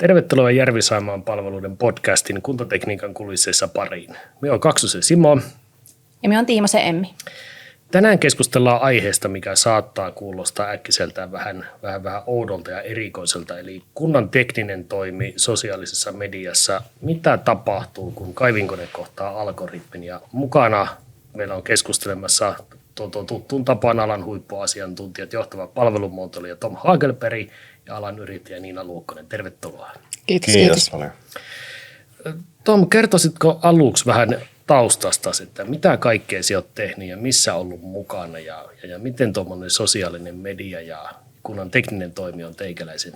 Tervetuloa Järvi-Saimaan palveluiden podcastin kuntotekniikan kulisseissa pariin. Me on Kaksosen Simo. Ja me on Tiimosen Emmi. Tänään keskustellaan aiheesta, mikä saattaa kuulostaa äkkiseltään vähän oudolta ja erikoiselta, eli kunnan tekninen toimi sosiaalisessa mediassa. Mitä tapahtuu, kun kaivinkone kohtaa algoritmin? Ja mukana meillä on keskustelemassa tuttuun tapaan alan huippuasiantuntijat, johtava palvelumuotoilija Tom Hagelberg ja alan yrittäjä Niina Luukkonen. Tervetuloa. Kiitos paljon. Tom, kertoisitko aluksi vähän taustasta, että mitä kaikkea sinä olet tehnyt ja missä ollut mukana ja miten tuommoinen sosiaalinen media ja kunnan tekninen toimi on teikäläisen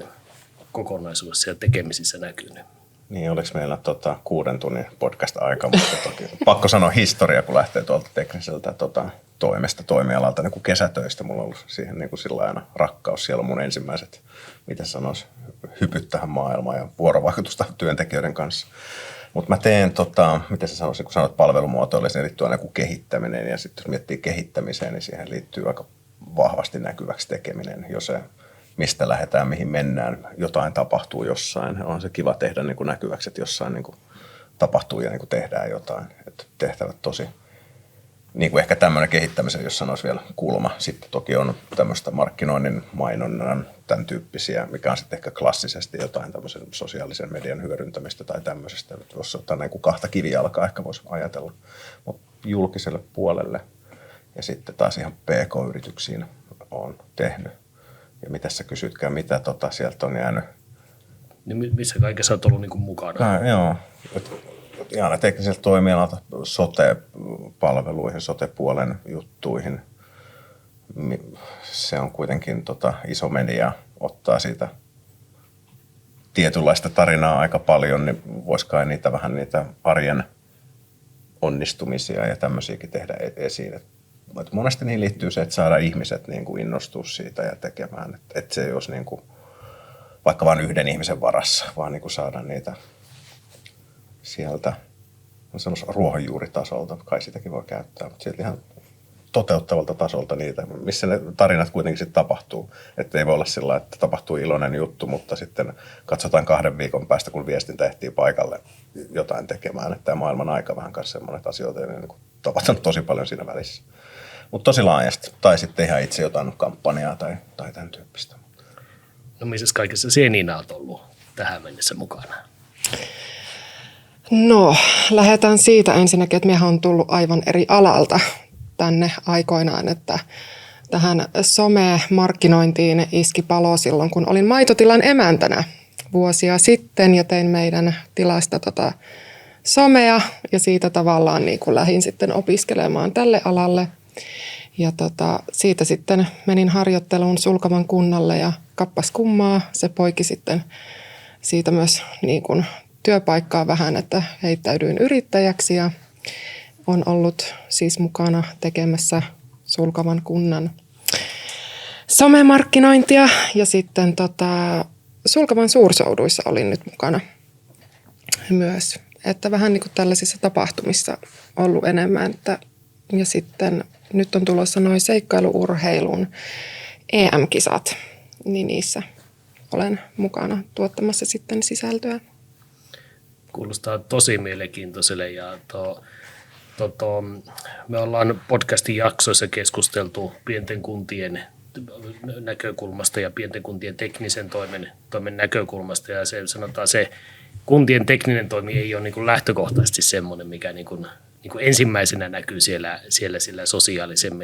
kokonaisuudessa ja tekemisissä näkynyt? Niin, oliko meillä 6 tunnin podcast-aika, mutta toki pakko sanoa historia, kun lähtee tuolta tekniseltä toimesta, toimialalta, niin kuin kesätöistä. Mulla on ollut siihen niin kuin sillä aina rakkaus. Siellä on mun ensimmäiset, miten sanoisi, hypyt tähän maailmaan ja vuorovaikutusta työntekijöiden kanssa. Mutta mä teen, miten sä sanoisin, kun sanot palvelumuotoille, siihen liittyy aina kuin kehittäminen. Ja sitten jos miettii kehittämiseen, niin siihen liittyy aika vahvasti näkyväksi tekeminen. Jos se, mistä lähdetään, mihin mennään, jotain tapahtuu jossain. On se kiva tehdä niin kuin näkyväksi, että jossain niin kuin tapahtuu ja niin kuin tehdään jotain. Että tehtävät tosi, niin kuin ehkä tämmöinen kehittämisen, jos sanoisi vielä kulma. Sitten toki on tämmöistä markkinoinnin, mainonnan, tämän tyyppisiä, mikä on sitten ehkä klassisesti jotain tämmöisen sosiaalisen median hyödyntämistä tai tämmöisestä. Jos ottaa näin kuin 2 kivijalkaa ehkä voisi ajatella. Mutta julkiselle puolelle ja sitten taas ihan PK-yrityksiin on tehnyt. Ja mitä sä kysytkään, mitä sieltä on jäänyt? Niin missä kaikessa olet ollut niin kuin mukana? Joo, ihan tekniseltä toimialalta sote-palveluihin, sote-puolen juttuihin. Se on kuitenkin iso media, ottaa siitä tietynlaista tarinaa aika paljon, niin voisi kai niitä arjen onnistumisia ja tämmöisiäkin tehdä esiin. Mutta monesti niihin liittyy se, että saada ihmiset niin kuin innostua siitä ja tekemään. Että se ei olisi niin kuin vaikka vain yhden ihmisen varassa, vaan niin kuin saada niitä sieltä ruohonjuuritasolta. Kai sitäkin voi käyttää, mutta sieltä ihan toteuttavalta tasolta niitä, missä ne tarinat kuitenkin sitten tapahtuu. Että ei voi olla sillä, että tapahtuu iloinen juttu, mutta sitten katsotaan 2 viikon päästä, kun viestintä ehtii paikalle jotain tekemään. Että tämä maailman aika vähän kanssa semmoinen asioita on niin tapahtunut tosi paljon siinä välissä. Mutta tosi laajasti. Tai sitten ihan itse jotain kampanjaa tai tämän tyyppistä. No missä kaikessa sinä, Niina, olet ollut tähän mennessä mukana? No, lähdetään siitä ensinnäkin, että minä olen tullut aivan eri alalta tänne aikoinaan, että tähän some-markkinointiin iski palo silloin, kun olin maitotilan emäntänä vuosia sitten ja tein meidän tilasta somea ja siitä tavallaan niin kuin lähdin sitten opiskelemaan tälle alalle. Ja siitä sitten menin harjoitteluun Sulkavan kunnalle ja kappas kummaa. Se poiki sitten siitä myös niin kuin työpaikkaa vähän, että heittäydyin yrittäjäksi ja on ollut siis mukana tekemässä Sulkavan kunnan somemarkkinointia ja sitten Sulkavan suursouduissa olin nyt mukana myös. Että vähän niin kuin tällaisissa tapahtumissa ollut enemmän. Ja sitten nyt on tulossa noin seikkailuurheilun EM-kisat, niin niissä olen mukana tuottamassa sitten sisältöä. Kuulostaa tosi mielenkiintoiselle ja me ollaan podcastin jaksoissa keskusteltu pienten kuntien näkökulmasta ja pienten kuntien teknisen toimen näkökulmasta ja se kuntien tekninen toimi ei ole niin kuin lähtökohtaisesti semmoinen, mikä niin kuin ensimmäisenä näkyy siellä sillä sosiaalisen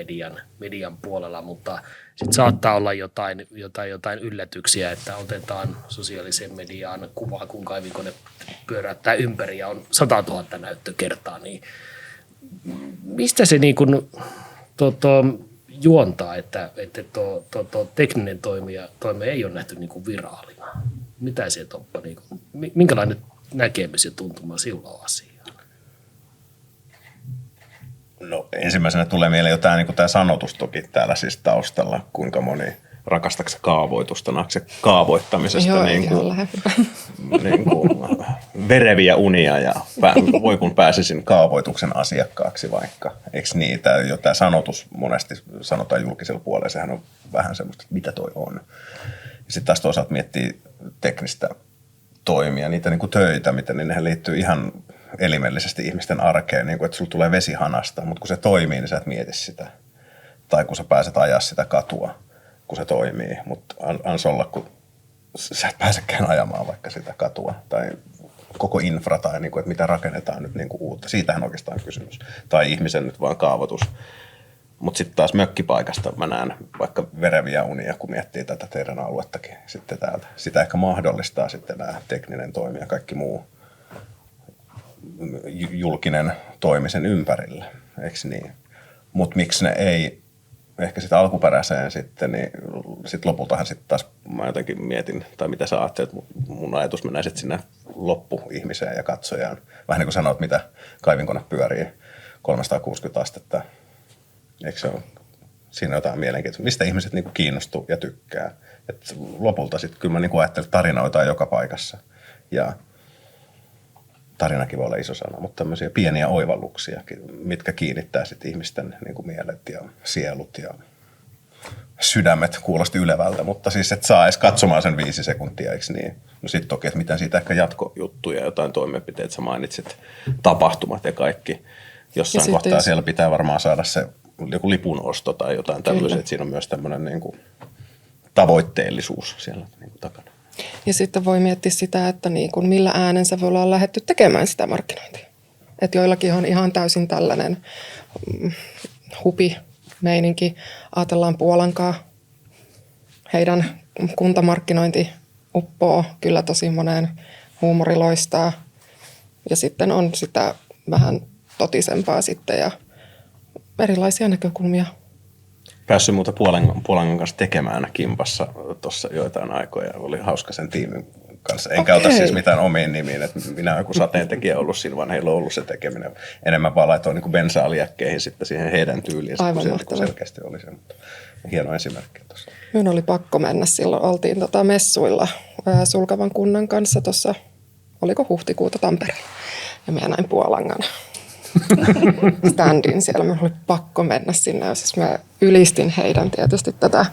median puolella, mutta sitten saattaa olla jotain yllätyksiä, että otetaan sosiaaliseen mediaan kuvaa, kun kaivinkone pyöräyttää ympäri ja on 100 000 näyttökertaa, niin mistä se niin kuin, juontaa, että tekninen toimi ei ole nähty niin kuin viraalina? Mitä se Toppa, niin kuin, minkälainen näkemys ja tuntuma sinulla on asiaan? No ensimmäisenä tulee mieleen jo tämä niin sanotus toki täällä siis taustalla, kuinka moni rakastaako kaavoitusta, näetkö kaavoittamisesta Joo, niin kuin vereviä unia ja voi kun pääsisin kaavoituksen asiakkaaksi vaikka. Eikö niitä jo tämä sanotus monesti sanotaan julkisella puolella, sehän on vähän semmoista, että mitä toi on. Ja sitten taas toisaalta miettii teknistä toimia, niitä niin kuin töitä, miten niin nehän liittyy ihan elimellisesti ihmisten arkeen, niin kuin, että sulla tulee vesi hanasta, mutta kun se toimii, niin sä et mieti sitä. Tai kun sä pääset ajaa sitä katua, kun se toimii, mutta ans olla, kun sä et pääsekään ajamaan vaikka sitä katua. Tai koko infra tai niin kuin, että mitä rakennetaan nyt niin kuin uutta. Siitähän oikeastaan on kysymys. Tai ihmisen nyt vaan kaavoitus. Mutta sitten taas mökkipaikasta mä näen vaikka vereviä unia, kun miettii tätä teidän aluettakin sitten täältä. Sitä ehkä mahdollistaa sitten nämä tekninen toimi ja kaikki muu julkinen toimisen ympärillä, eikö niin? Mutta miksi ne ei ehkä sitten alkuperäiseen sitten, niin sitten lopultahan sitten taas mä jotenkin mietin, tai mitä sä ajattelet, mun ajatus menee sitten sinne loppuihmiseen ja katsojaan. Vähän niin kuin sanoit, mitä kaivinkone pyörii 360 astetta. Eikö se ole? Siinä on jotain mielenkiintoista. Mistä ihmiset niin kuin kiinnostuu ja tykkää. Et lopulta sitten kyllä mä niin kuin ajattelen, että tarinoita on joka paikassa. Ja tarinakin voi olla iso sana, mutta tämmöisiä pieniä oivalluksia, mitkä kiinnittää sitten ihmisten niin kuin mielet ja sielut ja sydämet, kuulosti ylevältä, mutta siis et saa edes katsomaan sen 5 sekuntia, eikö niin? No sitten toki, että miten siitä ehkä jatkojuttuja, jotain toimenpiteitä, sä mainitsit, tapahtumat ja kaikki. Jossain kohtaa siellä pitää varmaan saada se joku lipunosto tai jotain tämmöisiä, että siinä on myös tämmöinen niin kuin tavoitteellisuus siellä niin kuin takana. Ja sitten voi miettiä sitä, että niin kuin millä äänensä voi olla lähdetty tekemään sitä markkinointia. Että joillakin on ihan täysin tällainen hupi-meininki. Ajatellaan Puolankaa. Heidän kuntamarkkinointi uppoo kyllä tosi moneen, huumori loistaa. Ja sitten on sitä vähän totisempaa sitten ja erilaisia näkökulmia. Päässyt muuta Puolangan kanssa tekemään kimpassa tuossa joitain aikoja. Oli hauska sen tiimin kanssa. En käytä siis mitään omiin nimiin, että minä olen joku sateentekijä ollut siinä, vaan heillä on ollut se tekeminen. Enemmän vaan laitoin niin bensaa liäkkeihin sitten siihen heidän tyyliin, kun selkeästi oli se. Mutta hieno esimerkki tuossa. Minun oli pakko mennä silloin. Oltiin messuilla Sulkavan kunnan kanssa tuossa, oliko huhtikuuta Tampereella. Ja minä näin Puolangan standin siellä. Minun oli pakko mennä sinne. Ja siis mä ylistin heidän tietysti tätä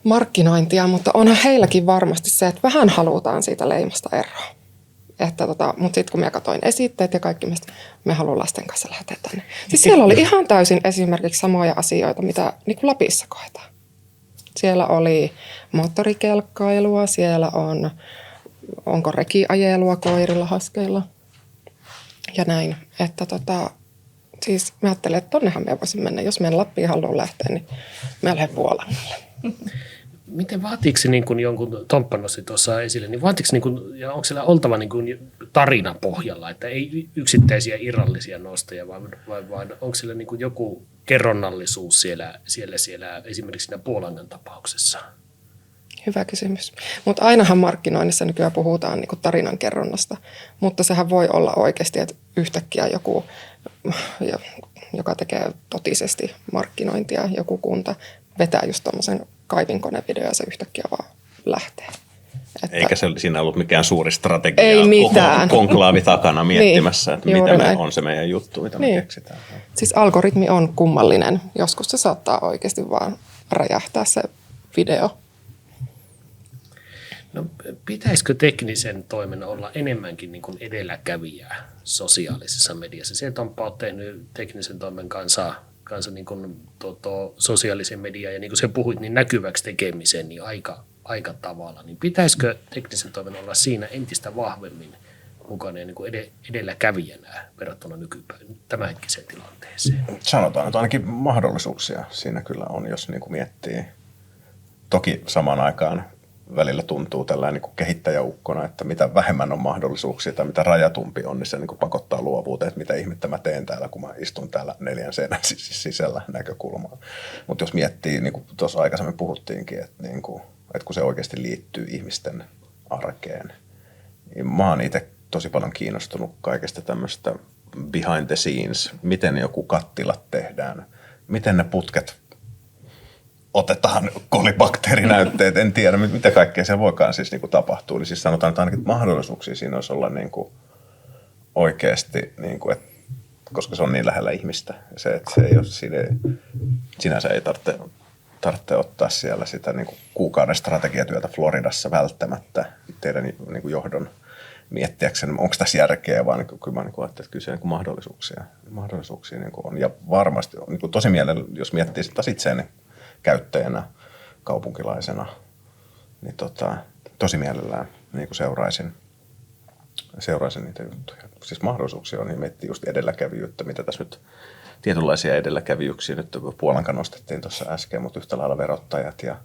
markkinointia, mutta onhan heilläkin varmasti se, että vähän halutaan siitä leimasta eroa. Mutta sitten kun mä katsoin esitteet ja kaikki, me haluan lasten kanssa lähteä tänne. Siis siellä oli ihan täysin esimerkiksi samoja asioita, mitä niin kuin Lapissa koetaan. Siellä oli moottorikelkkailua, siellä onko rekiajelua koirilla, haskeilla ja näin. Että siis mä ajattelin, että tonnehan me voisin mennä. Jos meidän Lappiin haluaa lähteä, niin mä lähden Puolangalle. Miten vaatiiko se niin kuin jonkun, Tomppa nosti tuossa esille, niin vaatiiko niin kuin, ja onko siellä oltava niin kuin tarina pohjalla, että ei yksittäisiä irrallisia nostoja, vaan onko siellä niin kuin joku kerronnallisuus siellä esimerkiksi siinä Puolangan tapauksessa? Hyvä kysymys. Mutta ainahan markkinoinnissa nykyään puhutaan niin kuin tarinan kerronnasta, mutta sehän voi olla oikeasti, että yhtäkkiä joku, joka tekee totisesti markkinointia, joku kunta, vetää just tuommoisen kaivinkonevideo ja se yhtäkkiä vaan lähtee. Eikä se siinä ollut mikään suuri strategia. Ei mitään. Konklaavi takana miettimässä, niin, että mitä on se meidän juttu, mitä me keksitään. Siis algoritmi on kummallinen. Joskus se saattaa oikeasti vaan räjähtää se video. No, pitäisikö teknisen toiminnan olla enemmänkin niin kuin edelläkävijää sosiaalisessa mediassa? Se, että on tehnyt teknisen toimen kanssa niin kuin, sosiaalisen median ja niin kuin sä puhuit, niin näkyväksi tekemisen niin aika tavalla. Niin pitäisikö teknisen toimen olla siinä entistä vahvemmin mukana ja niin kuin edelläkävijänä verrattuna tämänhetkiseen tilanteeseen? Sanotaan, että ainakin mahdollisuuksia siinä kyllä on, jos niin kuin miettii. Toki samaan aikaan välillä tuntuu tällainen niin kuin kehittäjäukkona, että mitä vähemmän on mahdollisuuksia tai mitä rajatumpi on, niin se niin kuin pakottaa luovuuteen, että mitä ihmettä mä teen täällä, kun mä istun täällä 4 seinän sisällä näkökulmaa. Mutta jos miettii, niin kuin tuossa aikaisemmin puhuttiinkin, että, niin kuin, että kun se oikeasti liittyy ihmisten arkeen, niin mä oon itse tosi paljon kiinnostunut kaikesta tämmöistä behind the scenes, miten joku kattilat tehdään, miten ne putket otetaan kolibakteerinäytteet, en tiedä mitä kaikkea siellä voikaan siis niin kuin tapahtuu. Niin siis sanotaan, että ainakin mahdollisuuksia siinä olisi olla niin kuin oikeasti, niin kuin, että, koska se on niin lähellä ihmistä. Se, että se ei ole, sinänsä ei tarvitse ottaa siellä sitä niin kuin kuukauden strategiatyötä Floridassa välttämättä. teidän niin kuin johdon miettiäkseni, onko tässä järkeä, vaan niin kyllä mä niin ajattelin, että kyllä se niin mahdollisuuksia niin on. Ja varmasti niin kuin tosi mielellä, jos miettii sitä itseäni käyttäjänä, kaupunkilaisena, niin tosi mielellään niin kuin seuraisin niitä juttuja. Siis mahdollisuuksia on, niin miettii just edelläkävijyyttä, mitä tässä nyt tietynlaisia edelläkävijyyksiä nyt Puolanka nostettiin tuossa äsken, mutta yhtä lailla verottajat ja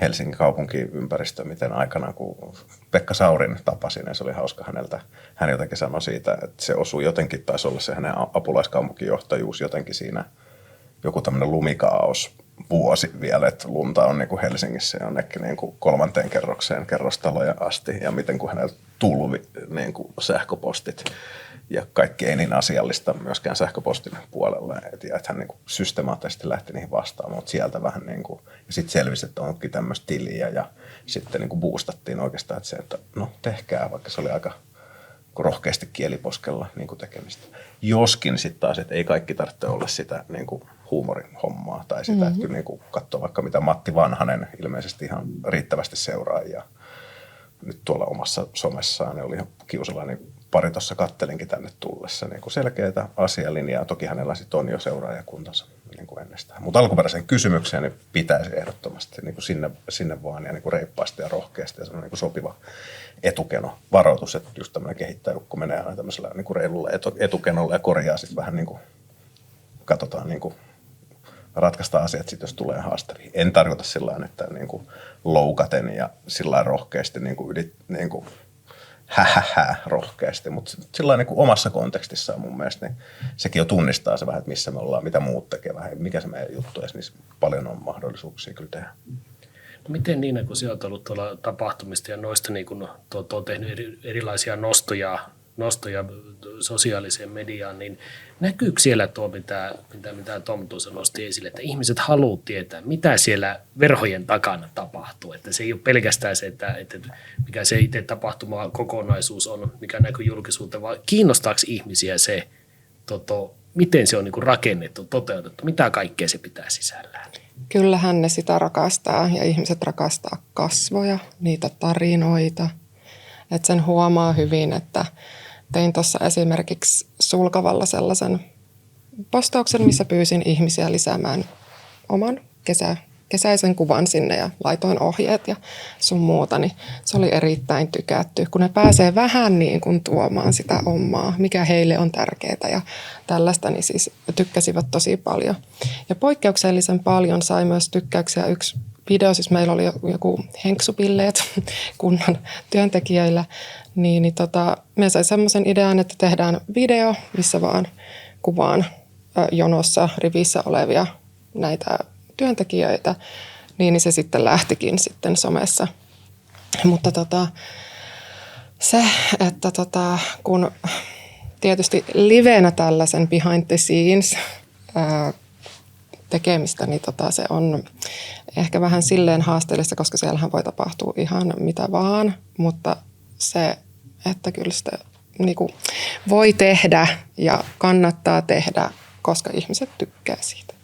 Helsingin kaupunkiympäristö, miten aikanaan kun Pekka Saurin tapasin, ja se oli hauska hän jotenkin sanoi siitä, että se osui jotenkin, taisi olla se hänen apulaiskaupunkijohtajuus jotenkin siinä, joku tämmöinen lumikaos vuosi vielä, että lunta on niin kuin Helsingissä jonnekin niin kuin 3. kerrostaloja asti, ja miten kun hänellä tulvi niin kuin sähköpostit, ja kaikki ei niin asiallista myöskään sähköpostin puolella, että hän niin kuin systemaattisesti lähti niihin vastaamaan, mutta sieltä vähän niin kuin, ja sitten selvisi, että onkin tämmöistä tiliä, ja sitten niin kuin boostattiin oikeastaan, että se, että no tehkää, vaikka se oli aika rohkeasti kieliposkella niin kuin tekemistä. Joskin sitten taas, että ei kaikki tarvitse olla sitä niin kuin huumorin hommaa, tai sitä, että kyllä niin kuin katsoo vaikka mitä Matti Vanhanen ilmeisesti ihan riittävästi seuraa, ja nyt tuolla omassa somessaan, ne oli ihan kiusallinen. Pari tuossa kattelinkin tänne tullessa niin kuin selkeää asialinjaa. Toki hänellä sitten on jo seuraajakuntansa niin kuin ennestään. Mutta alkuperäiseen kysymykseen niin pitäisi ehdottomasti niin kuin sinne vaan ja niin kuin reippaasti ja rohkeasti ja semmoinen niin kuin sopiva etukeno. Varoitus, että just tämmöinen kehittäjäukko menee aina tämmöisellä niin kuin reilulla etukenolla ja korjaa sitten vähän niin kuin, katsotaan niin kuin ratkaistaan asiat sitten, jos tulee haastavia. En tarkoita sillä tavalla, että niin kuin loukaten ja sillä tavalla rohkeasti niin kuin rohkeasti, mutta sillä niin kuin omassa kontekstissaan mun mielestä niin sekin jo tunnistaa se vähän, että missä me ollaan, mitä muut tekee vähän, mikä se meidän juttu on, niin paljon on mahdollisuuksia kyllä tehdä. No miten Niina, kun sinä olet ollut tuolla tapahtumista ja noista niin kun olet tehnyt erilaisia nostoja sosiaaliseen mediaan, niin näkyykö siellä tuo, mitä Tom tuossa nosti esille, että ihmiset haluaa tietää, mitä siellä verhojen takana tapahtuu, että se ei ole pelkästään se, että mikä se itse tapahtuma kokonaisuus on, mikä näkyy julkisuuteen, vaan kiinnostaako ihmisiä se, miten se on niin kuin rakennettu, toteutettu, mitä kaikkea se pitää sisällään? Kyllähän ne sitä rakastaa ja ihmiset rakastaa kasvoja, niitä tarinoita. Että sen huomaa hyvin, että tein tuossa esimerkiksi Sulkavalla sellaisen postauksen, missä pyysin ihmisiä lisäämään oman kesäisen kuvan sinne ja laitoin ohjeet ja sun muuta, niin se oli erittäin tykätty, kun ne pääsee vähän niin kuin tuomaan sitä omaa, mikä heille on tärkeää ja tällaista, niin siis tykkäsivät tosi paljon. Ja poikkeuksellisen paljon sai myös tykkäyksiä yksi video, siis meillä oli joku henksupilleet kunnan työntekijöillä, niin me sai semmoisen idean, että tehdään video, missä vaan kuvaan jonossa rivissä olevia näitä työntekijöitä, niin se sitten lähtikin sitten somessa. Mutta se, että kun tietysti livenä tällaisen behind the scenes tekemistä, niin se on ehkä vähän silleen haasteellista, koska siellähän voi tapahtua ihan mitä vaan, mutta se, että kyllä sitä niin kuin voi tehdä ja kannattaa tehdä, koska ihmiset tykkää siitä.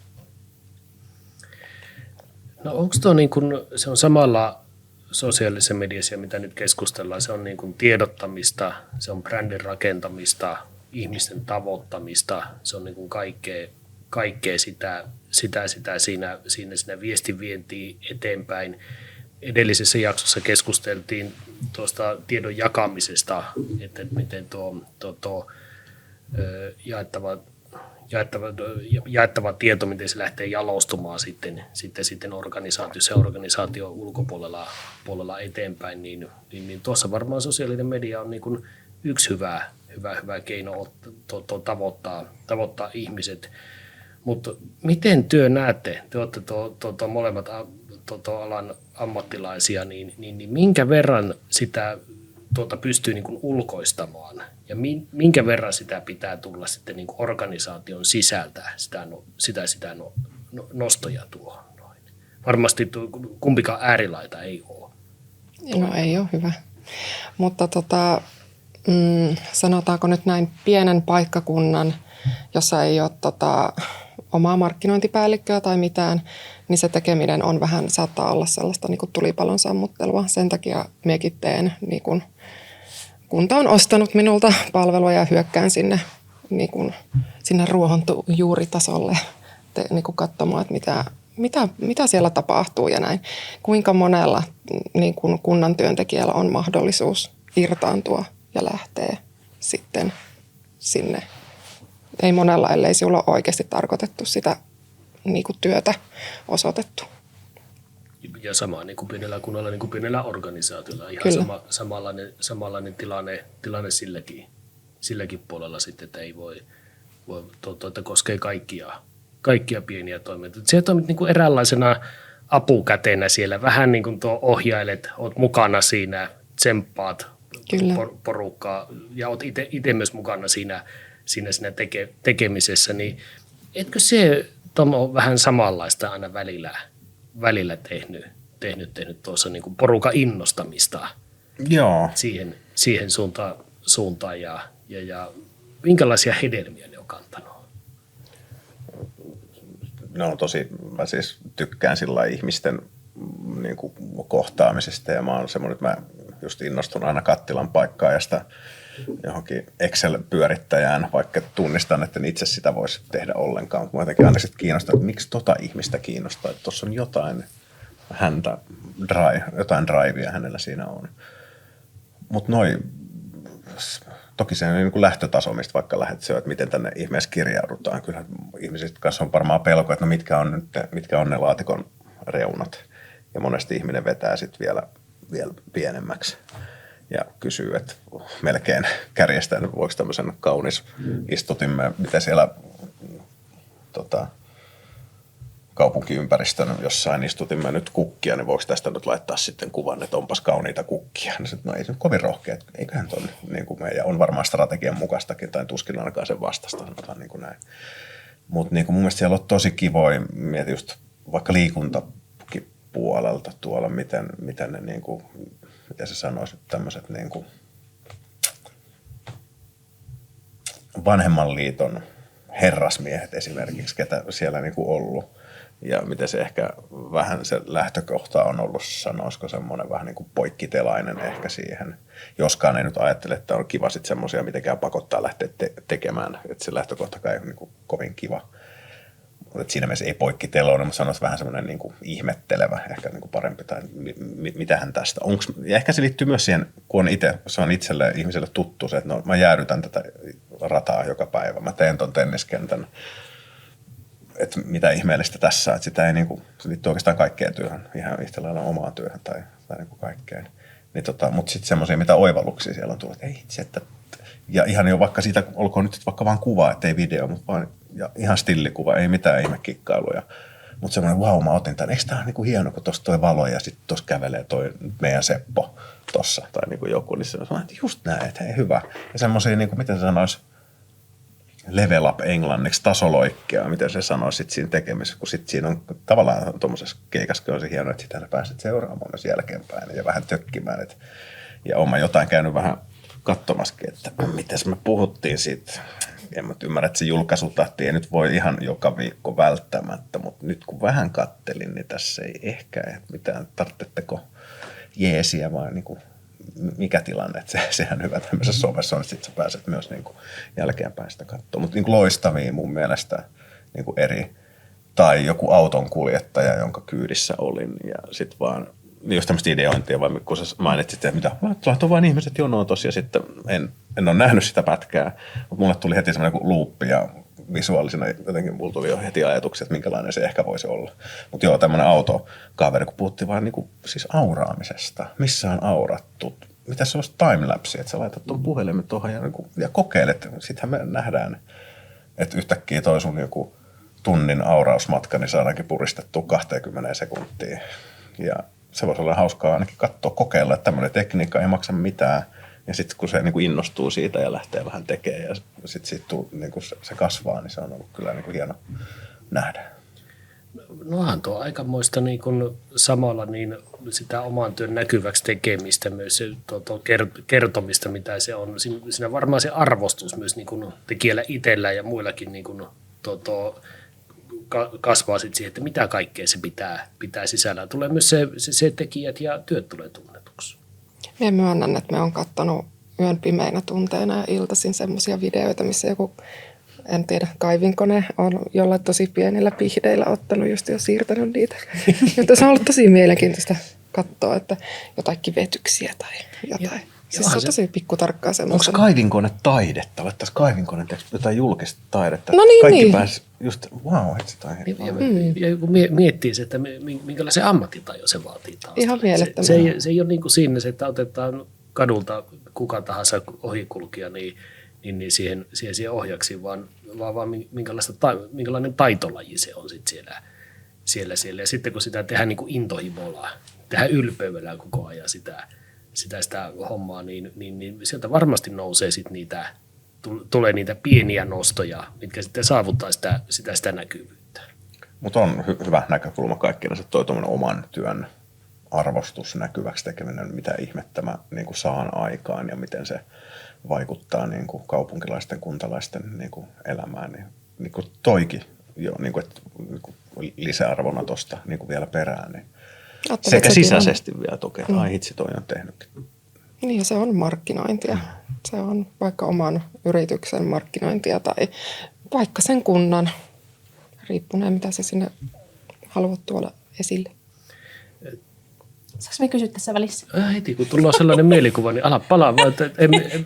No onko tuo niin kuin, se on samalla sosiaalisessa mediassa, mitä nyt keskustellaan, se on niin kuin tiedottamista, se on brändin rakentamista, ihmisten tavoittamista, se on niin kuin kaikkea sitä siinä viestin vientiin eteenpäin. Edellisessä jaksossa keskusteltiin tuosta tiedon jakamisesta, että miten tuo jaettava tieto, miten se lähtee jalostumaan sitten organisaation ulkopuolella eteenpäin, niin tuossa varmaan sosiaalinen media on niin kuin yksi hyvä keino tavoittaa ihmiset. Mutta miten työ näette, te olette molemmat alan ammattilaisia, niin minkä verran sitä pystyy niin kuin ulkoistamaan ja minkä verran sitä pitää tulla sitten niin kuin organisaation sisältä sitä nostoja tuohon noin. Varmasti kumpikaan äärilaita ei ole. No ei ole hyvä, mutta sanotaanko nyt näin pienen paikkakunnan, jossa ei ole omaa markkinointipäällikköä tai mitään, niin se tekeminen on vähän, saattaa olla sellaista niin kuin tulipalon sammuttelua. Sen takia minäkin teen, niin kuin kunta on ostanut minulta palvelua ja hyökkään sinne, niin kuin, sinne ruohonjuuritasolle niin kuin katsomaan, että mitä siellä tapahtuu ja näin. Kuinka monella niin kuin kunnan työntekijällä on mahdollisuus irtaantua ja lähteä sitten sinne. Ei monella, ellei sinulla ole oikeasti tarkoitettu sitä niin kuin työtä osoitettu. Ja sama niin kuin pienellä kunnalla, niin kuin pienellä organisaatiolla. Ihan samanlainen tilanne silläkin puolella sitten, että ei voi että koskee kaikkia pieniä toimintoja. Siellä toimit niin kuin eräänlaisena apukätenä siellä. Vähän niin kuin ohjailet, olet mukana siinä, tsemppaat porukkaa ja olet itse myös mukana siinä tekemisessä. Niin etkö se on vähän samanlaista aina välillä tehnyt tuossa niin kuin porukan innostamista? Joo. Siihen suuntaan ja minkälaisia hedelmiä ne on kantanut? No mä siis tykkään sillä ihmisten niin kuin kohtaamisesta ja mä oon semmoinen, että mä just innostun aina kattilan paikkaajasta johonkin Excel-pyörittäjään, vaikka tunnistan, että en itse sitä voisi tehdä ollenkaan. Mutta mä jotenkin aina sitten kiinnostaa, että miksi ihmistä kiinnostaa, että tuossa on jotain drivea hänellä siinä on. Mutta toki se on niin kuin lähtötaso, mistä vaikka lähdet se, että miten tänne ihmeessä kirjaudutaan. Kyllä ihmiset kanssa on varmaan pelko, että no mitkä on ne laatikon reunat. Ja monesti ihminen vetää sitten vielä pienemmäksi ja kysyy, että melkein kärjestään, että voiko tämmöisen kaunis istutimme, mitä siellä kaupunkiympäristön jossain istutimme nyt kukkia, niin voiko tästä nyt laittaa sitten kuvan, että onpas kauniita kukkia. No ei se nyt kovin rohkea, että eiköhän tuon niin kuin meidän on varmaan strategian mukaistakin tai tuskin ainakaan sen vastasta, niin kuin näin. Mutta niin kuin mun mielestä siellä on tosi kivoja, mietin just vaikka liikuntapuolelta tuolla, miten ne niin kuin, miten se sanoisi, tämmöiset niin kuin vanhemman liiton herrasmiehet esimerkiksi, ketä siellä niin kuin ollut. Ja miten se ehkä vähän se lähtökohta on ollut, sanoisiko semmoinen vähän niin kuin poikkitelainen ehkä siihen. Joskaan ei nyt ajattele, että on kiva sitten semmoisia mitenkään pakottaa lähteä tekemään. Että se lähtökohtakaan ei ole niin kuin kovin kiva. Mutta siinä mielessä ei poikkiteloinen, mutta sanoisi vähän semmoinen niin kuin ihmettelevä, ehkä niin kuin parempi. Tai mitähän tästä. Ja ehkä se liittyy myös siihen, kun se on itselle ihmiselle tuttu se, että no, mä jäädytän tätä rataa joka päivä. Mä teen ton tenniskentän. Että mitä ihmeellistä tässä, että sitä ei niinku, se liittyy oikeastaan kaikkeen työhön, ihan yhtä lailla omaan työhön tai niinku kaikkeen. Niin mutta sitten semmoisia, mitä oivalluksia siellä on tullut, että ei itse, että, ja ihan jo vaikka siitä, olkoon nyt vaikka vaan kuva, ettei video, mutta vaan ja ihan stillikuva, ei mitään ihmekikkailuja. Mutta semmoinen, vau, mä otin tämän, eikö tämä ole niinku hieno, kun tuossa toi valo ja sitten tuossa kävelee toi meidän Seppo tuossa tai niinku joku, niin se on, että just näin, että hei hyvä. Ja semmoisia, niinku, miten se sanoisi, level up englanniksi, tasoloikkea, miten se sanoo sitten siinä tekemisessä, kun sitten siinä on tavallaan tuommoisessa keikassa on se hienoa, että sitä pääset seuraamaan myös jälkeenpäin ja vähän tökkimään. Ja olen jotain käynyt vähän katsomaskin, että miten me puhuttiin siitä. En mä ymmärrä, että se julkaisutahti ei nyt voi ihan joka viikko välttämättä, mutta nyt kun vähän kattelin, niin tässä ei ehkä mitään, tarvitsetteko jeesiä vai niin kuin mikä tilanne, että sehän hyvä tämmöisessä somessa on, että sitten sä pääset myös niin kuin jälkeenpäin sitä katsoa. Mutta niin kuin loistavia mun mielestä niin kuin eri, tai joku auton kuljettaja, jonka kyydissä olin, ja sitten vaan, niin just tämmöistä ideointia, vai kun sä mainitsit, että mitä, on vain ihmiset jonoon tossa, ja sitten en ole nähnyt sitä pätkää, mutta mulle tuli heti semmoinen luuppi, ja visuaalisena jotenkin mulla tuli jo heti ajatuksia, että minkälainen se ehkä voisi olla. Mutta joo, tämmöinen autokaveri, kun puhuttiin vaan niin kuin, siis auraamisesta. Missä on aurattu? Mitä se olisi timelapse, että sä laitat tuon puhelimen tuohon ja kokeilet. Sittenhän me nähdään, että yhtäkkiä toi sun joku tunnin aurausmatka, niin saadaankin puristettua 20 sekuntia. Ja se voisi olla hauskaa ainakin katsoa, kokeilla, että tämmöinen tekniikka ei maksa mitään. Ja sitten kun se niin kuin innostuu siitä ja lähtee vähän tekemään ja sitten niin se kasvaa, niin se on ollut kyllä niin kuin hieno nähdä. Nohan tuo aikamoista niin kuin samalla niin sitä oman työn näkyväksi tekemistä, myös se kertomista, mitä se on. Siinä varmaan se arvostus myös niin kuin tekijällä itsellä ja muillakin niin kuin, kasvaa sitten siihen, että mitä kaikkea se pitää sisällään. Tulee myös se tekijät ja työt tulee tunnetuksi. Minä myönnän, että me on katsonut yön pimeinä tunteina ja iltaisin semmoisia videoita, missä joku, en tiedä, kaivinkone on jollain tosi pienillä pihdeillä ottanut just jo siirtänyt niitä. Mutta se on ollut tosi mielenkiintoista katsoa, että jotain kivetyksiä tai jotain. Siis se on tosi pikkutarkkaa semmoista. Onko kaivinkone taidetta? Olettaisiin kaivinkone jotain julkista taidetta? No niin, Kaikki niin. pääsi just, Ja kun miettii se, että minkälaisen ammattitajo se vaatii taas. Ihan mielettömän. Se ei ole niin kuin siinä se, että otetaan kadulta kuka tahansa ohikulkija niin siihen ohjaksiin, vaan minkälainen taitolaji se on sit siellä. Ja sitten kun sitä tehdään niin kuin intohimolla, tehdään ylpeydellä koko ajan sitä hommaa, niin sieltä varmasti nousee sit tulee niitä pieniä nostoja, mitkä sitten saavuttaa sitä näkyvyyttä. Mutta on hyvä näkökulma kaikkinensa toi oman työn arvostus, näkyväksi tekeminen, mitä ihmettä mä niin kuin saan aikaan ja miten se vaikuttaa niin kuin kaupunkilaisten, kuntalaisten niin kuin elämään. Niin kuin toikin jo niin kuin, lisäarvona tuosta niin vielä perään. Niin sekä sisäisesti vielä toki, että ai hitsi toi on tehnytkin. Niin, se on markkinointia. Se on vaikka oman yrityksen markkinointia tai vaikka sen kunnan, riippuneen mitä sä sinne haluat tuoda esille. Saanko me kysyä tässä välissä? Heti kun tulee sellainen mielikuva, niin ala palaa vaan.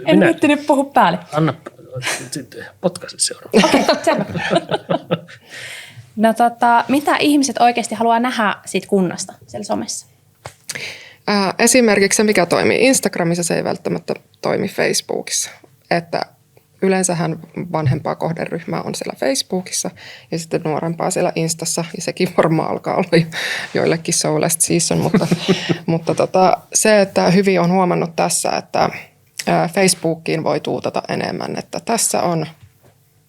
En yrittänyt puhua päälle. Anna sitten potkaise seuraava. Okei, selvä. No mitä ihmiset oikeasti haluaa nähdä siitä kunnasta siellä somessa? Esimerkiksi se, mikä toimii Instagramissa, se ei välttämättä toimi Facebookissa. Että yleensähän vanhempaa kohderyhmää on siellä Facebookissa ja sitten nuorempaa siellä Instassa. Ja sekin varmaan alkaa olla joillekin so last season. Mutta se, että hyvin on huomannut tässä, että Facebookiin voi tuutata enemmän. Että tässä on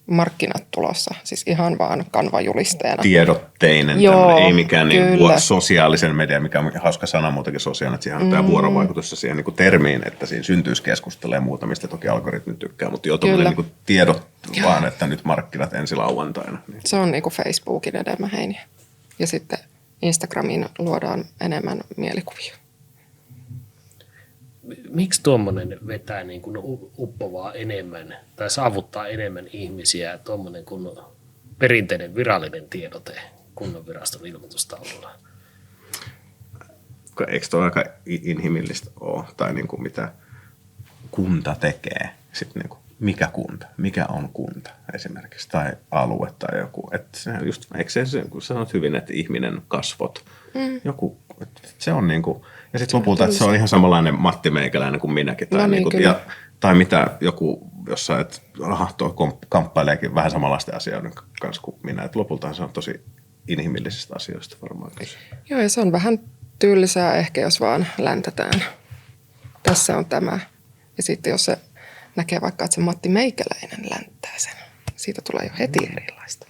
markkinat tulossa, siis ihan vaan kanvajulisteena. Tiedotteinen, Joo, ei mikään niin kyllä. sosiaalisen median, mikä on hauska sana muutenkin sosiaalinen, että siihen on tämä vuorovaikutus siihen niin kuin termiin, että siinä syntyisi keskustelua ja muuta, mistä toki algoritmit tykkää, mutta jo tuollainen niin kuin tiedot vaan, että nyt markkinat ensi lauantaina. Niin. Se on niin kuin Facebookin edelmäheiniä. Ja sitten Instagramiin luodaan enemmän mielikuvia. Miksi tuommoinen vetää niin kuin uppovaa enemmän tai saavuttaa enemmän ihmisiä tuommoinen kuin perinteinen virallinen tiedote kunnanviraston ilmoitustaululla? Eikö tuo aika inhimillistä ole? Tai niin kuin mitä kunta tekee? Sitten niin kuin, mikä kunta? Mikä on kunta esimerkiksi? Tai alue tai joku. Että eikö se, kun sanot hyvin, että ihminen, kasvot. Joku, se on niin kuin, ja sitten lopulta, että se on ihan samanlainen Matti Meikäläinen kuin minäkin. Tai, No niin, kuin, tai mitä joku, jossa, että tuo kamppaileekin vähän samanlaisten asioiden kanssa kuin minä. Että lopulta se on tosi inhimillisistä asioista varmaan kyse. Joo, ja se on vähän tylsää ehkä, jos vaan läntätään. Tässä on tämä. Ja sitten jos se näkee vaikka, että se Matti Meikäläinen länttää sen, siitä tulee jo heti erilaista.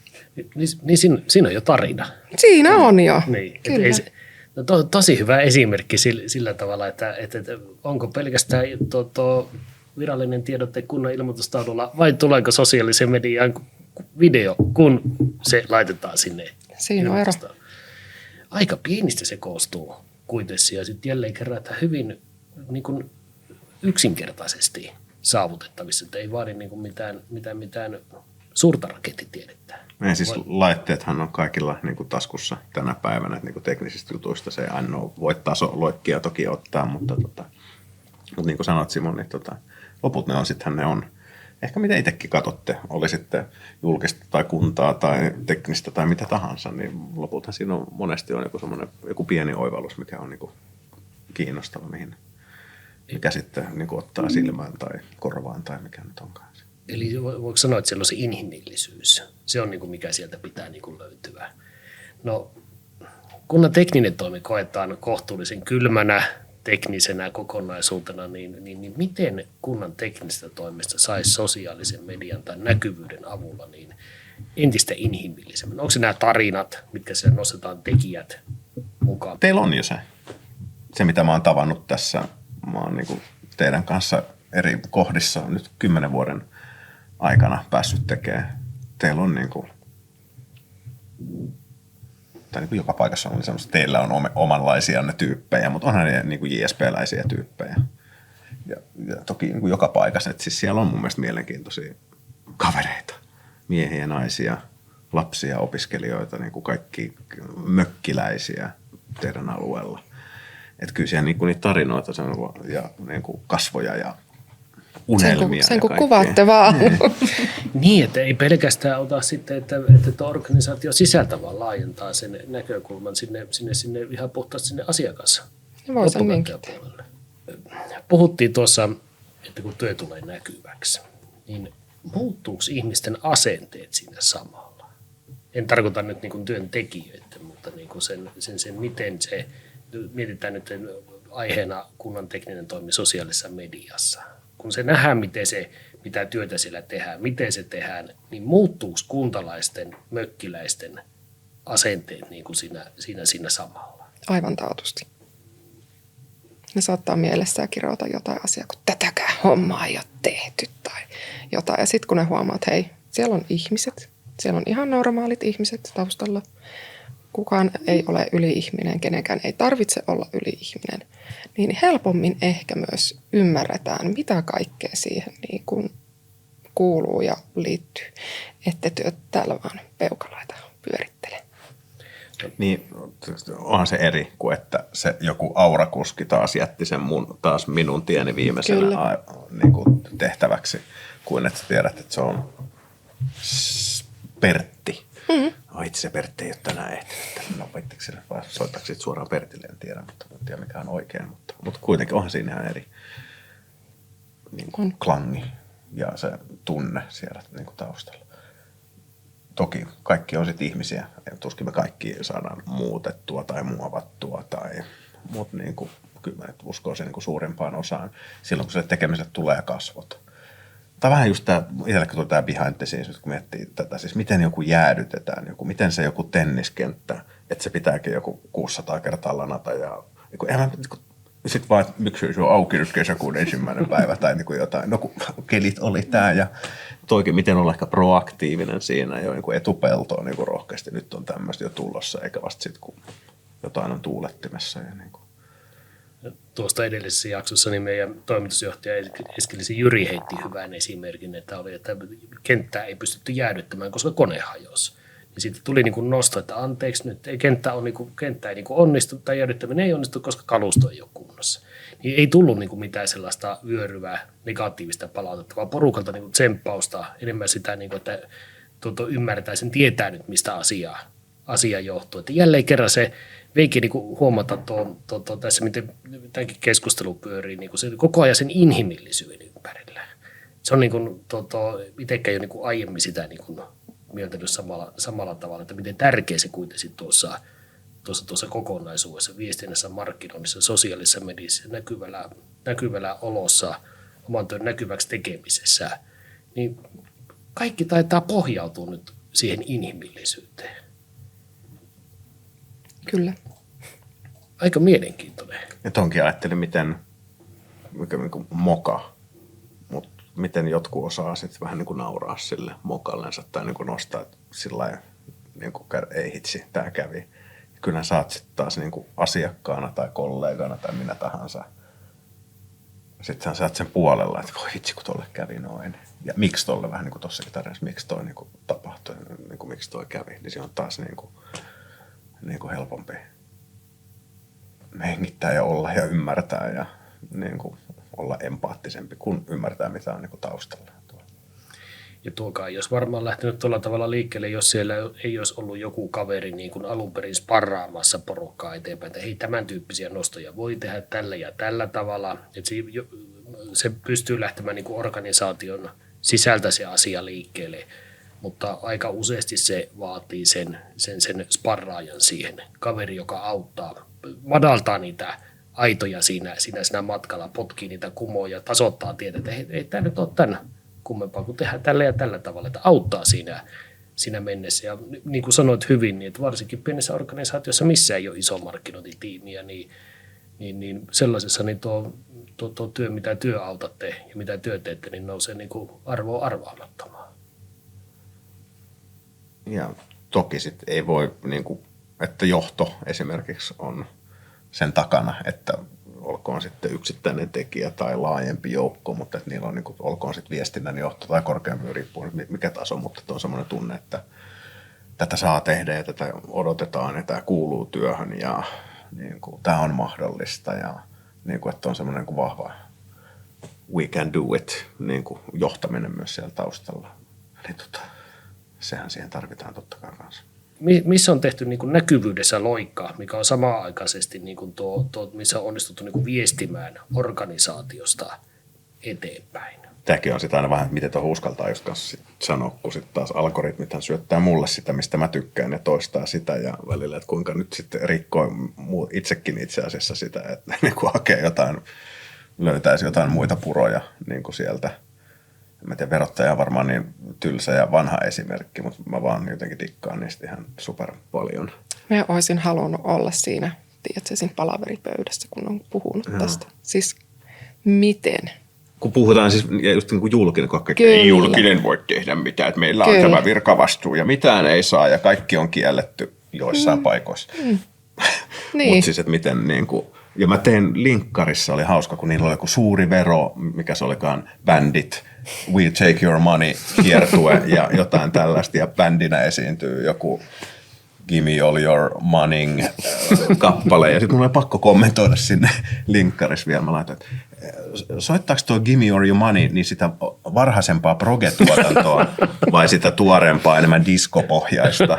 Niin siinä on jo tarina. Siinä on jo, Niin, kyllä. Tosi hyvä esimerkki sillä tavalla, että onko pelkästään tuo virallinen tiedote kunnan ilmoitustaululla vai tuleeko sosiaalisen median video, kun se laitetaan sinne. Siinä on ero. Aika pienistä se koostuu kuitenkin ja sitten jälleen kerran, että hyvin niin kuin yksinkertaisesti saavutettavissa, että ei vaadi niin kuin mitään suurta rakettitiedettä. Ja siis laitteethan on kaikilla niin kuin taskussa tänä päivänä, että niin kuin teknisistä jutuista se ei aina voi tasoloikkia toki ottaa, mutta niin kuin sanot Simon, niin loput ne on, ehkä mitä itsekin katsotte, oli sitten julkista tai kuntaa tai teknistä tai mitä tahansa, niin loputhan siinä on monesti on joku pieni oivallus, mikä on niin kuin kiinnostava, mikä sitten niin kuin ottaa silmään tai korvaan tai mikä nyt onkaan. Eli voiko sanoa, että siellä on se inhimillisyys. Se on niin kuin mikä sieltä pitää niin kuin löytyä. No, kunnan tekninen toimi koetaan kohtuullisen kylmänä teknisenä kokonaisuutena, niin miten kunnan teknisestä toimesta saisi sosiaalisen median tai näkyvyyden avulla niin entistä inhimillisemmän? Onko se nämä tarinat, mitkä siellä nostetaan tekijät mukaan? Teillä on jo se mitä mä oon tavannut tässä. Mä oon niin kuin teidän kanssa eri kohdissa nyt 10 vuoden aikana päässyt tekemään. Teillä on niin kuin tai niin kuin joka paikassa on semmoista, teillä on omanlaisia ne tyyppejä, mutta onhan ne niin kuin JSP-läisiä tyyppejä. Ja toki niin kuin joka paikassa, että siis siellä on mun mielestä mielenkiintoisia kavereita, miehiä ja naisia, lapsia, opiskelijoita, niin kuin kaikki mökkiläisiä teidän alueella. Että kyllä siellä niin kuin niitä tarinoita ja niin kuin kasvoja ja unelmia. Sen kun ja kuvaatte vaan. Niin, että ei pelkästään ota sitten, että organisaatio sisältä vaan laajentaa sen näkökulman sinne ihan puhtaasti sinne asiakas. Voi sen niinkin. Puhuttiin tuossa, että kun työ tulee näkyväksi, niin muuttuuko ihmisten asenteet siinä samalla? En tarkoita nyt niin kuin työntekijöiden, mutta niin kuin sen, miten se, mietitään nyt aiheena kunnan tekninen toimi sosiaalisessa mediassa. Kun se nähdään, mitä työtä siellä tehdään, miten se tehdään, niin muuttuuko kuntalaisten, mökkiläisten asenteet niin kuin siinä samalla? Aivan taatusti. Ne saattaa mielessään kirjoita jotain asiaa, kun tätäkään hommaa ei ole tehty tai jotain. Ja sitten kun ne huomaa, että hei, siellä on ihmiset, siellä on ihan normaalit ihmiset taustalla. Kukaan ei ole yli-ihminen, kenenkään ei tarvitse olla yli-ihminen. Niin helpommin ehkä myös ymmärretään, mitä kaikkea siihen niin kuin kuuluu ja liittyy. Ette työt täällä vaan peukaloita pyörittele. Niin, onhan se eri kuin, että se joku aurakuski taas jätti sen minun tieni viimeisenä niin kuin tehtäväksi, kuin että tiedät, että se on Pertti. Mm-hmm. Itse se Pertti ei ole tänään ehtinyt. No voitteko sille vai soittaako siitä suoraan Pertille, en tiedä, mutta en tiedä mikä on oikein. Mutta kuitenkin onhan siinä ihan eri niin kuin klangi ja se tunne siellä niin kuin taustalla. Toki kaikki on sitten ihmisiä, tuskin me kaikki saadaan muutettua tai muovattua, mutta niin kuin, kyllä mä nyt uskoisin niin kuin suurimpaan osaan silloin, kun sille tekemiselle tulee kasvot. Tai vähän just tämä, itselle tuli tämä behind the scenes, kun miettii tätä, siis miten joku jäädytetään, miten se joku tenniskenttä, että se pitääkin joku 600 kertaa lanata ja sitten vaan, että miksi se on auki nyt kesäkuun 1. päivä tai niin kuin jotain. No kun kelit oli tämä ja toikin, miten olla ehkä proaktiivinen siinä jo niin etupeltoon niin rohkeasti. Nyt on tämmöistä jo tulossa, eikä vasta sitten, kun jotain on tuulettimessa. Ja niin kuin. Tuosta edellisessä jaksossa niin meidän toimitusjohtaja Eskelisen Jyri heitti hyvän esimerkin, että kenttää ei pystytty jäädyttämään, koska kone hajosi. Ja sitten tuli niin kuin nosto, että anteeksi nyt, kenttä ei niin kuin onnistu tai jäädyttäminen ei onnistu, koska kalusto ei ole kunnossa. Niin ei tullut niin kuin mitään sellaista vyöryvää negatiivista palautetta, vaan porukalta niin kuin tsemppausta, enemmän sitä, niin kuin, että ymmärretään sen, tietää nyt mistä asia johtuu. Että jälleen kerran se veikin niin kuin huomata tässä, miten tämäkin keskustelu pyörii, niin kuin se, koko ajan sen inhimillisyyden ympärillä. Se on niin kuin, itsekään jo niin kuin aiemmin sitä niin kuin mieltänyt samalla tavalla, että miten tärkeä se kuitenkin tuossa kokonaisuudessa, viestinnässä, markkinoinnissa, sosiaalisessa mediassa, näkyvällä olossa, oman työn näkyväksi tekemisessä, niin kaikki taitaa pohjautua nyt siihen inhimillisyyteen. Kyllä. Aika mielenkiintoinen. Ja tonkin ajattelin, miten moka, mutta miten jotkut osaa sitten vähän niin kuin nauraa sille mokallensa tai niin kuin nostaa sillä lailla, niin kuin ei hitsi, tämä kävi. Kyllä sä oot sitten taas niin kuin asiakkaana tai kollegana tai minä tahansa. Sitten sä oot sen puolella, että voi hitsi, kun tolle kävi noin. Ja miksi tolle vähän niin kuin tossakin tarinassa, miksi toi niin kuin tapahtui, niin kuin miksi toi kävi. Niin se on taas niin kuin helpompi hengittää ja olla ja ymmärtää ja niin kuin olla empaattisempi, kun ymmärtää, mitä on niin kuin taustalla. Ja tuokaan ei olisi varmaan lähtenyt tuolla tavalla liikkeelle, jos siellä ei olisi ollut joku kaveri niin kuin alun perin sparraamassa porukkaa eteenpäin, että hei, tämän tyyppisiä nostoja voi tehdä tällä ja tällä tavalla. Että se pystyy lähtemään niin kuin organisaation sisältä se asia liikkeelle, mutta aika useasti se vaatii sen sparraajan siihen, kaveri, joka auttaa, madaltaa niitä aitoja siinä matkalla, potkii niitä kumoja, tasoittaa tietä, että ei tämä nyt ole tämän kummempaa, kun tehdään tällä ja tällä tavalla, että auttaa siinä mennessä. Ja niin kuin sanoit hyvin, niin että varsinkin pienessä organisaatiossa, missä ei ole iso markkinointitiimiä, niin sellaisessa niin tuo työ, mitä työ autatte ja mitä työ teette, niin nousee niin kuin arvoa arvaamattomaan. Ja toki sit ei voi, niin kuin, että johto esimerkiksi on sen takana, että olkoon sitten yksittäinen tekijä tai laajempi joukko, mutta että niillä on, niin kuin, olkoon sitten viestinnän johto tai korkeampi riippuu mikä taso, mutta on semmoinen tunne, että tätä saa tehdä ja tätä odotetaan ja tämä kuuluu työhön ja niin kuin, tämä on mahdollista ja niin kuin, että on semmoinen niin kuin vahva we can do it niin kuin johtaminen myös siellä taustalla. Eli sehän siihen tarvitaan totta kai kanssa. Missä on tehty niin kuin näkyvyydessä loikkaa, mikä on samanaikaisesti niin kuin missä on onnistuttu niin kuin viestimään organisaatiosta eteenpäin? Tämäkin on sitä aina vähän, miten tuohon uskaltaa just kanssa sanoa, kun sitten taas algoritmithan syöttää mulle sitä, mistä mä tykkään ja toistaa sitä ja välillä, että kuinka nyt sitten rikkoo itsekin itse asiassa sitä, että niin kuin hakee jotain, löytäisi jotain muita puroja niin kuin sieltä. Mä tiedän, verottaja on varmaan niin tylsä ja vanha esimerkki, mutta mä vaan jotenkin dikkaan niistä ihan super paljon. Mä olisin halunnut olla siinä, tiedätkö, siinä palaveripöydässä, kun on puhunut tästä. Siis miten? Kun puhutaan siis just niin kuin julkinen, kun ei julkinen voi tehdä mitään, että meillä on tämä virkavastuu ja mitään ei saa ja kaikki on kielletty joissain paikoissa. Niin. Mutta siis, että miten niin kuin, ja mä tein linkkarissa, oli hauska, kun niillä oli joku suuri vero, mikä se olikaan, Bandit, We Take Your Money -kiertue ja jotain tällaista, ja bändinä esiintyy joku Gimme All Your Money -kappale, ja sitten mulla oli pakko kommentoida sinne linkkarissa vielä, mä laitoin, että soittaako tuo Gimme All Your Money niin sitä varhaisempaa proge-tuotantoa vai sitä tuoreempaa, enemmän diskopohjaista,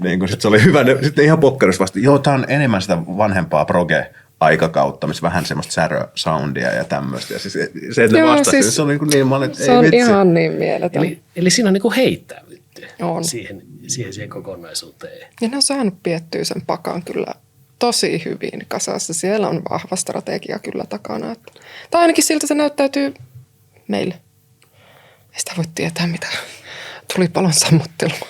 niin kun sit se oli hyvä, sitten ihan pokkarissa vasta, joo, tää on enemmän sitä vanhempaa proge-aikakautta, missä vähän semmoista särö-soundia ja tämmöistä. Ja siis se, että ne vastasi, siis, se oli niin paljon, että se ei on vitsi. ihan niin mieletön. Eli siinä on niin kuin heittäytty On. siihen kokonaisuuteen. Ja ne on saanut piettyä sen pakan kyllä tosi hyvin kasassa. Siellä on vahva strategia kyllä takana. Tai ainakin siltä se näyttäytyy meille. Ei sitä voi tietää, mitä tulipalon sammuttelua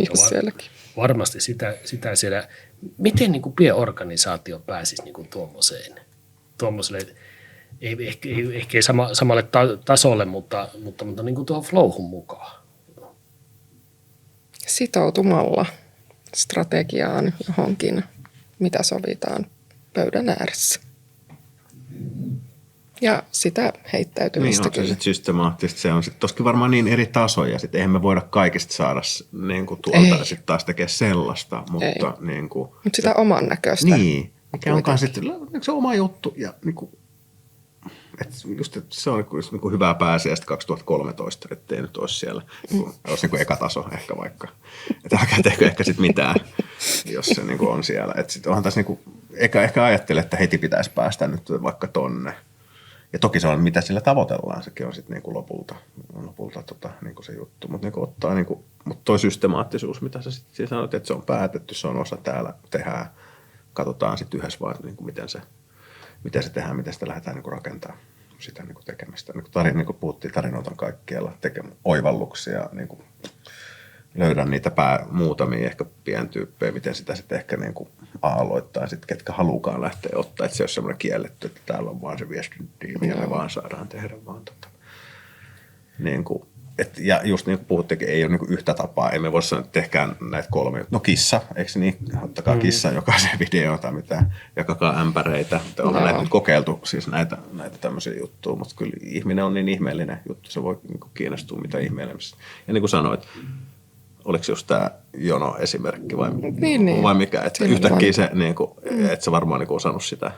jos sielläkin. Varmasti sitä siellä. Miten niin kuin pienorganisaatio pääsisi niin kuin tuommoiselle, ei ehkä samalle tasolle, mutta niin kuin tuohon flowhun mukaan? Sitoutumalla strategiaan johonkin, mitä sovitaan pöydän ääressä. Ja sitä heittäytymistä niin on kyllä. se sitten systemaattisesti. Se on sitten toskin varmaan niin eri tasoja. Sitten eihän me voida kaikista saada niin kuin tuolta ja sitten taas tekee sellaista. Mutta niin kuin, Mut sitä oman näköistä. Niin, mikä onkaan sitten se oma juttu. Ja niin kuin, just, että se on niin kuin hyvää pääsiäistä 2013, ettei nyt olisi siellä. Olisi niin kuin eka taso ehkä vaikka. Että älkää tehkö ehkä sitten mitään, jos se niin kuin on siellä. Että sitten onhan tässä niin kuin, ehkä ajattele, että heti pitäisi päästä nyt vaikka tonne. Ja toki se on, mitä sillä tavoitellaan, sekin on sitten niinku lopulta niinku se juttu. Mutta niinku ottaa, niinku, mut toi systemaattisuus, mitä sä sitten sanoit, että se on päätetty, se on osa täällä, tehdään, katsotaan sitten yhdessä vaan, niinku, miten se tehdään, miten sitä lähdetään niinku rakentamaan sitä niinku tekemistä. Niinku puhuttiin, tarinoita on kaikkialla, oivalluksia, niinku, löydän niitä muutamia ehkä pientyyppejä, miten sitä sitten ehkä niinku aloittaa, sit ketkä haluukaan lähteä ottaa, että se on semmoinen kielletty, että täällä on vaan se viestintiimi ja me vaan saadaan tehdä vaan niinku, ja just niin kuin puhuttekin, ei ole niinku yhtä tapaa, ei me voi sanoa, että tehkään näitä kolme. No kissa, eikö niin? Ottakaa kissa jokaiseen videoon tai mitään, jakakaa ämpäreitä. Ollaan näitä nyt kokeiltu, siis näitä tämmöisiä juttuja, mutta kyllä ihminen on niin ihmeellinen juttu, se voi niinku kiinnostua mitä ihmeellisemmistä. Ja niin kuin sanoit, oliko just tämä Jono esimerkki vai mikä? Että yhtäkkiä se, niin kuin, et sä varmaan niin osannut sitä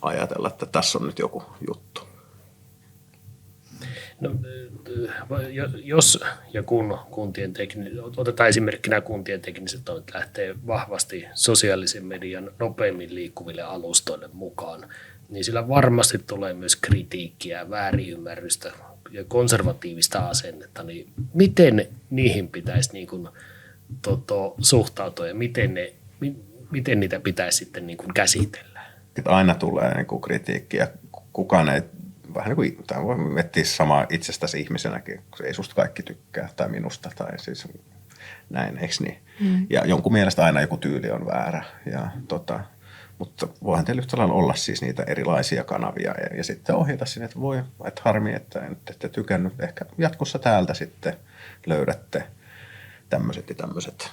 ajatella, että tässä on nyt joku juttu. No, jos ja kun otetaan esimerkkinä kuntien tekniset toimet lähtee vahvasti sosiaalisen median nopeimmin liikkuville alustoille mukaan, niin sillä varmasti tulee myös kritiikkiä, väärinymmärrystä ja konservatiivista asennetta. Niin miten niihin pitäisi niin kuin, suhtautua ja miten niitä pitäisi sitten niin kuin käsitellä? Aina tulee niin kuin kritiikkiä. Kukaan ei, vähän niin kuin, tai voi miettiä samaa itsestäsi ihmisenäkin, kun ei susta kaikki tykkää tai minusta tai siis näin, eikö niin? Ja jonkun mielestä aina joku tyyli on väärä. Mutta voihan teillä yhtä lailla olla siis niitä erilaisia kanavia ja sitten ohjata sinne, että voi, että harmi, että ette tykännyt. Ehkä jatkossa täältä sitten löydätte tämmöiset ja tämmöiset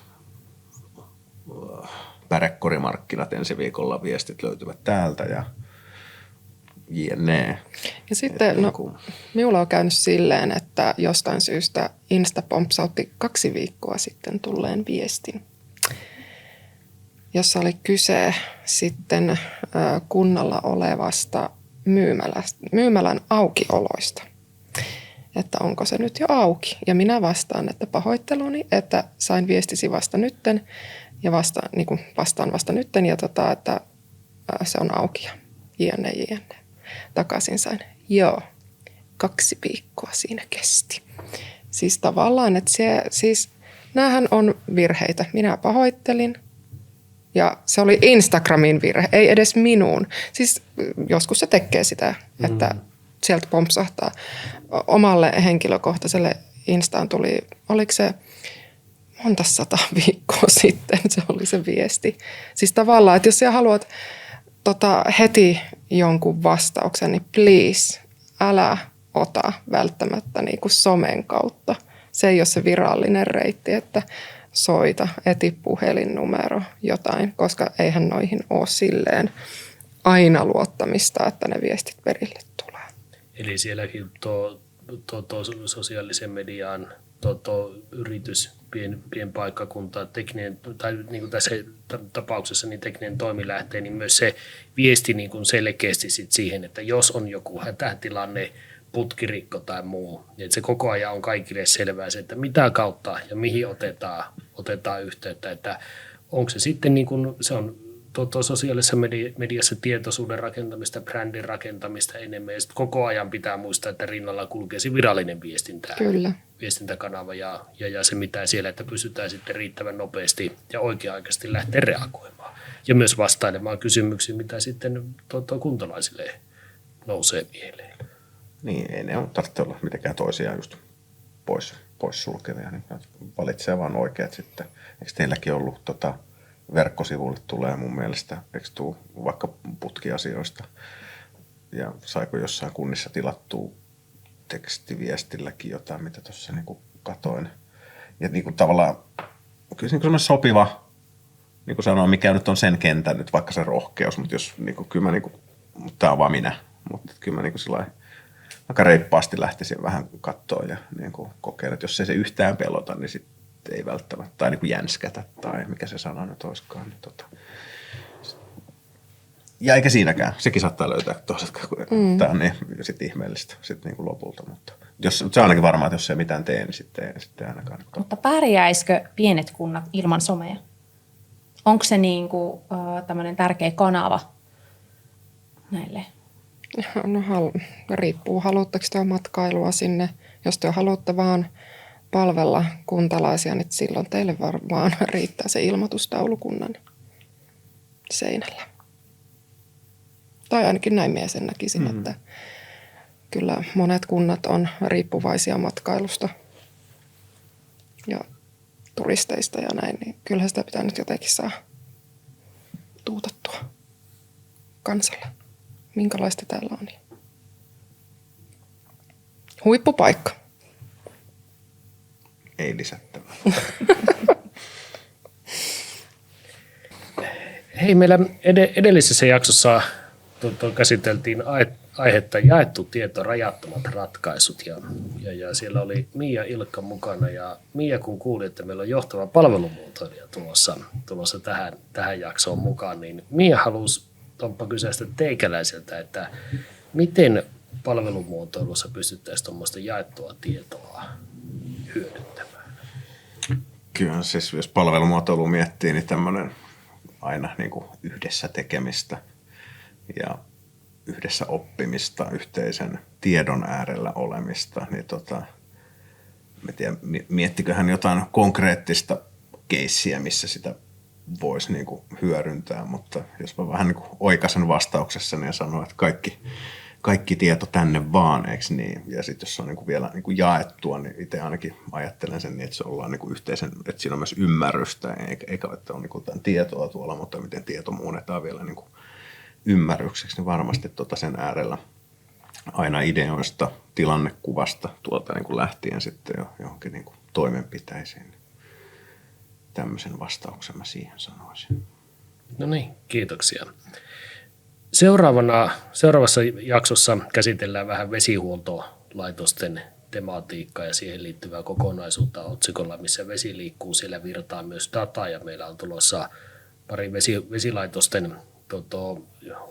pärekkorimarkkinat ensi viikolla, viestit löytyvät täältä ja jne. Ja sitten minulla on käynyt silleen, että jostain syystä Insta pompsautti 2 viikkoa sitten tulleen viestin, jossa oli kyse sitten kunnalla olevasta myymälän aukioloista. Että onko se nyt jo auki. Ja minä vastaan, että pahoitteluni, että sain viestisi vasta nytten ja vastaan vasta nytten ja että se on auki ja jne. Takaisin sain. Joo, 2 viikkoa siinä kesti. Siis tavallaan, että näähän on virheitä. Minä pahoittelin ja se oli Instagramin virhe, ei edes minuun. Siis joskus se tekee sitä, että sieltä pompsahtaa. Omalle henkilökohtaiselle Instaan tuli, oliko se monta 100 viikkoa sitten, se oli se viesti. Siis tavallaan, että jos sä haluat heti jonkun vastauksen, niin please, älä ota välttämättä niin kuin somen kautta. Se ei ole se virallinen reitti, että soita, eti puhelinnumero, jotain, koska eihän noihin ole silleen aina luottamista, että ne viestit perille tulee. Eli sielläkin tuo sosiaalisen median yritys, pienpaikkakunta, tekninen, tai niin kuin tässä tapauksessa niin tekninen toimi lähtee, niin myös se viesti niin kuin selkeästi sit siihen, että jos on joku hätätilanne, putkirikko tai muu, niin että se koko ajan on kaikille selvää se, että mitä kautta ja mihin otetaan yhteyttä, että onko se sitten niin kuin se on sosiaalisessa mediassa tietoisuuden rakentamista, brändin rakentamista enemmän. Ja koko ajan pitää muistaa, että rinnalla kulkee se virallinen viestintäkanava ja se mitä siellä, että pystytään sitten riittävän nopeasti ja oikea-aikaisesti lähteä reagoimaan. Ja myös vastailemaan kysymyksiin, mitä sitten kuntalaisille nousee mieleen. Niin, ei ne tarvitse olla mitenkään toisiaan just pois sulkevia. Niin valitsee vaan oikeat sitten. Eikö teilläkin ollut verkkosivuille tulee mun mielestä, eikö tuu vaikka putkiasioista ja saiko jossain kunnissa tilattua tekstiviestilläkin jotain, mitä tuossa niinku katoin. Ja niinku tavallaan kyllä se niinku sopiva, niin kuin sanoin, mikä nyt on sen kentän nyt, vaikka se rohkeus, mutta jos niinku, kyllä mä niinku, tää on vaan minä, mutta kyllä mä niinku sillai aika reippaasti lähtisin vähän katsoa ja niinku kokeilla, että jos ei se yhtään pelota, niin sitten ei välttämättä, tai niin kuin jänskätä, tai mikä se sana nyt olisikaan. Niin Ja eikä siinäkään. Sekin saattaa löytää toiselta, kun tämä on niin sitten ihmeellistä sitten niin kuin lopulta. Mutta se on ainakin varmaa, että jos ei mitään tee, niin sitten ainakaan. Mutta pärjäisikö pienet kunnat ilman somea? Onko se niin kuin, tämmöinen tärkeä kanava näille? No riippuu, haluatteko te matkailua sinne. Jos te haluatte vaan palvella kuntalaisia, niin silloin teille varmaan riittää se ilmoitustaulukunnan seinällä. Tai ainakin näin minä sen näkisin, että kyllä monet kunnat on riippuvaisia matkailusta ja turisteista ja näin, niin kyllähän sitä pitää nyt jotenkin saa tuutattua kansalle. Minkälaista täällä on? Huippupaikka. Ei lisättävää. Hei, meillä edellisessä jaksossa käsiteltiin aihetta jaettu tieto, rajattomat ratkaisut ja siellä oli Mia Ilkka mukana ja Mia kun kuuli, että meillä on johtava palvelumuotoilija tulossa tähän jaksoon mukaan, niin Mia halusi Tomppa kysäistä teikäläiseltä, että miten palvelumuotoilussa pystyttäisiin tuommoista jaettua tietoa hyödyntämään? Kyllä siis jos palvelumuotoilu miettii, niin tämmöinen aina niin kuin yhdessä tekemistä ja yhdessä oppimista, yhteisen tiedon äärellä olemista, niin miettiköhän jotain konkreettista keissiä, missä sitä voisi niin kuin hyödyntää, mutta jos mä vähän niin kuin oikaisen vastauksessani ja sanon, että kaikki tieto tänne vaan, eikö niin? Ja sitten jos se on niin kuin vielä niin kuin jaettua, niin itse ainakin ajattelen sen niin, että se ollaan niin kuin yhteisen, että siinä on myös ymmärrystä, eikä että on niin kuin tietoa tuolla, mutta miten tieto muunnetaan vielä niin kuin ymmärrykseksi, niin varmasti sen äärellä aina ideoista, tilannekuvasta tuolta niin kuin lähtien sitten jo johonkin niin kuin toimenpiteisiin. tämmöisen vastauksen mä siihen sanoisin. No niin, kiitoksia. Seuraavassa jaksossa käsitellään vähän vesihuoltolaitosten tematiikkaa ja siihen liittyvää kokonaisuutta otsikolla, missä vesi liikkuu, siellä virtaa myös dataa ja meillä on tulossa pari vesilaitosten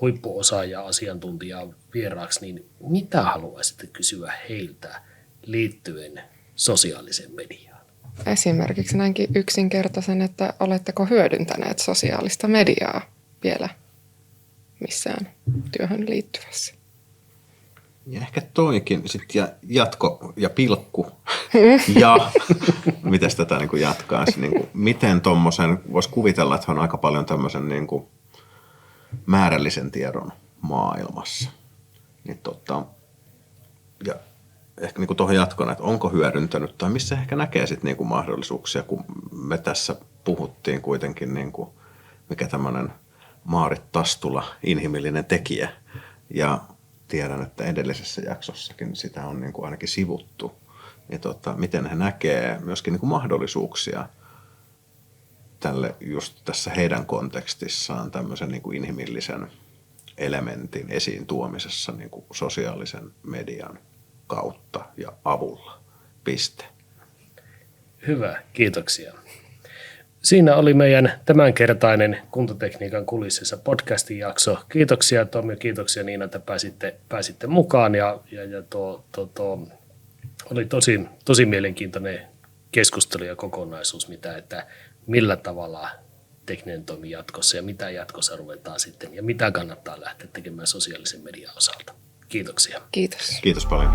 huippuosaajaa, asiantuntijaa vieraaksi, niin mitä haluaisitte kysyä heiltä liittyen sosiaaliseen mediaan? Esimerkiksi näinkin yksinkertaisen, että oletteko hyödyntäneet sosiaalista mediaa vielä missään työhön liittyvässä? Ja ehkä toikin, sitten jatko ja pilkku. Ja miten tätä niin kuin jatkaisi? Niin kuin, miten tuommoisen, voisi kuvitella, että on aika paljon tämmöisen niin kuin määrällisen tiedon maailmassa. Niin ja ehkä niin kuin tuohon jatkona, että onko hyödyntänyt tai missä ehkä näkee sitten niin kuin mahdollisuuksia, kun me tässä puhuttiin kuitenkin, niin kuin, mikä tämmöinen Maarit Tastula, inhimillinen tekijä. Ja tiedän, että edellisessä jaksossakin sitä on niin kuin ainakin sivuttu. Niin miten he näkee myöskin niin kuin mahdollisuuksia tälle just tässä heidän kontekstissaan tämmöisen niin kuin inhimillisen elementin esiin tuomisessa niin kuin sosiaalisen median kautta ja avulla. Piste. Hyvä, kiitoksia. Siinä oli meidän tämänkertainen Kuntotekniikan kulississa podcastin jakso. Kiitoksia Tommi, kiitoksia Niina, että pääsitte mukaan ja oli tosi mielenkiintoinen keskustelu ja kokonaisuus, että millä tavalla tekninen toimii jatkossa ja mitä jatkossa ruvetaan sitten ja mitä kannattaa lähteä tekemään sosiaalisen median osalta. Kiitoksia. Kiitos. Kiitos paljon.